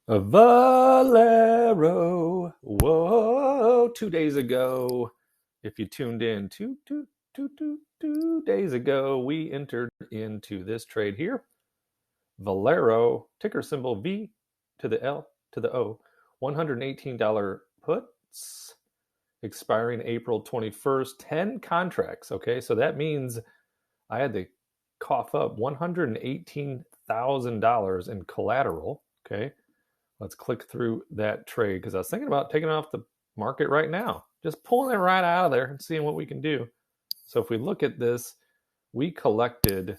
A Valero. Whoa, 2 days ago, if you tuned in 2 days ago, we entered into this trade here. Valero, ticker symbol V to the L to the O, $118 puts, expiring April 21st, 10 contracts. Okay, so that means I had to cough up $118,000 in collateral. Okay, let's click through that trade because I was thinking about taking it off the market right now, just pulling it right out of there and seeing what we can do. So if we look at this, we collected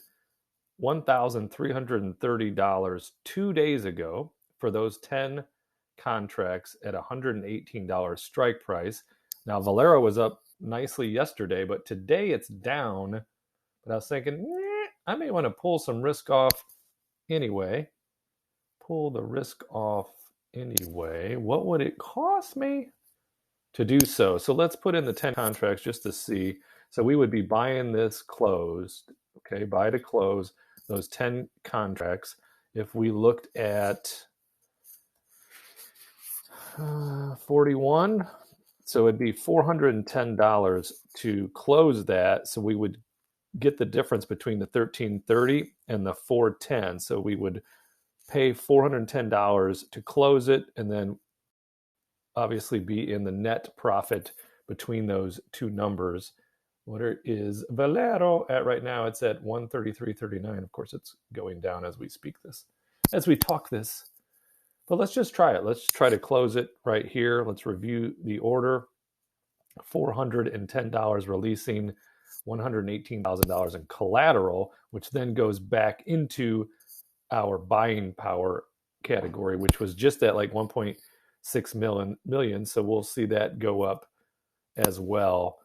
$1,330 2 days ago for those 10 contracts at $118 strike price. Now, Valero was up nicely yesterday, but today it's down. But I was thinking, I may want to pull some risk off anyway. Pull the risk off anyway. What would it cost me to do so? So let's put in the 10 contracts just to see. So we would be buying this closed, okay, buy to close those 10 contracts. If we looked at 41, so it'd be $410 to close that. So we would get the difference between the 1330 and the 410. So we would pay $410 to close it and then obviously be in the net profit between those two numbers. What is Valero at right now? It's at 133.39. Of course, it's going down as we speak this, as we talk this. But let's just try it. Let's try to close it right here. Let's review the order. $410 releasing $118,000 in collateral, which then goes back into our buying power category, which was just at like 1.6 million. So we'll see that go up as well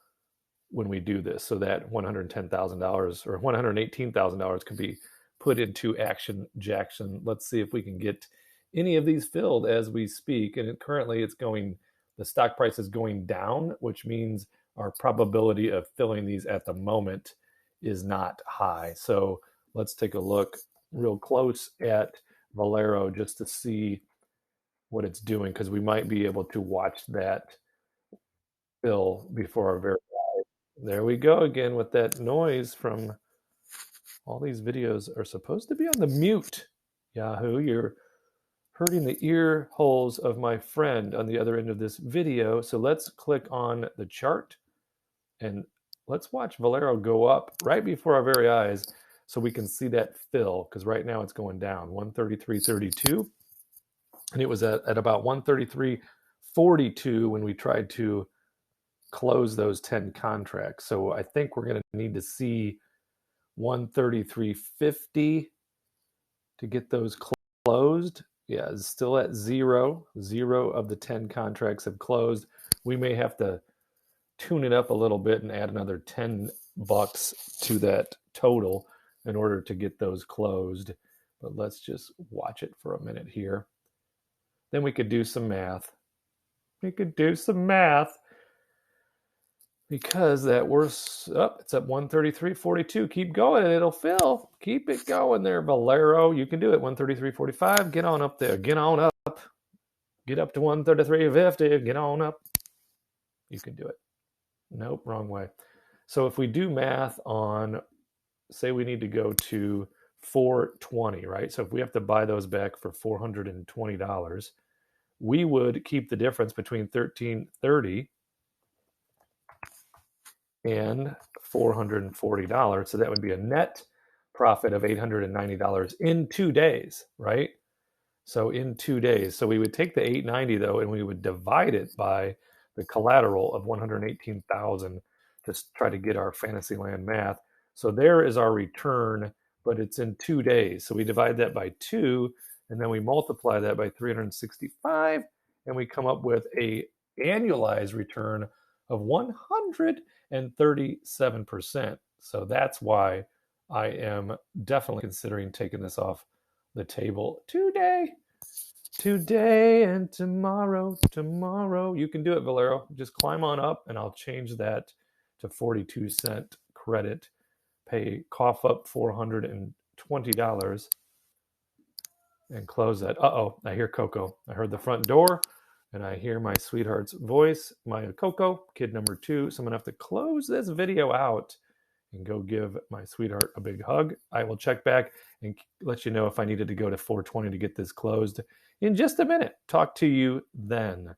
when we do this. So that $110,000 or $118,000 could be put into action Jackson. Let's see if we can get any of these filled as we speak. And currently it's going, the stock price is going down, which means our probability of filling these at the moment is not high. So let's take a look real close at Valero just to see what it's doing, because we might be able to watch that fill before our very eyes. There we go again with that noise from all these videos are supposed to be on the mute. Yahoo, you're hurting the ear holes of my friend on the other end of this video. So let's click on the chart and let's watch Valero go up right before our very eyes so we can see that fill, because right now it's going down 133.32 and it was at about 133.42 when we tried to close those 10 contracts. So I think we're going to need to see 133.50 to get those closed. Yeah, it's still at zero. Zero of the 10 contracts have closed. We may have to tune it up a little bit and add another $10 to that total in order to get those closed. But let's just watch it for a minute here. Then we could do some math. Because that was up, it's at 133.42. Keep going and it'll fill. Keep it going there, Valero. You can do it. 133.45. Get on up there. Get on up. Get up to 133.50. Get on up. You can do it. Nope, wrong way. So if we do math on, say we need to go to 420, right? So if we have to buy those back for $420, we would keep the difference between 1330 and $440. So that would be a net profit of $890 in 2 days, right? So in 2 days. So we would take the 890 though, and we would divide it by the collateral of 118,000 to try to get our Fantasyland math. So there is our return, but it's in 2 days. So we divide that by 2, and then we multiply that by 365, and we come up with a annualized return of 137%. So that's why I am definitely considering taking this off the table today and tomorrow. You can do it, Valero. Just climb on up and I'll change that to 42-cent credit. Cough up $420 and close that. Uh-oh, I hear Coco. I heard the front door and I hear my sweetheart's voice, Maya Coco, kid number 2. So I'm gonna have to close this video out and go give my sweetheart a big hug. I will check back and let you know if I needed to go to 420 to get this closed in just a minute. Talk to you then.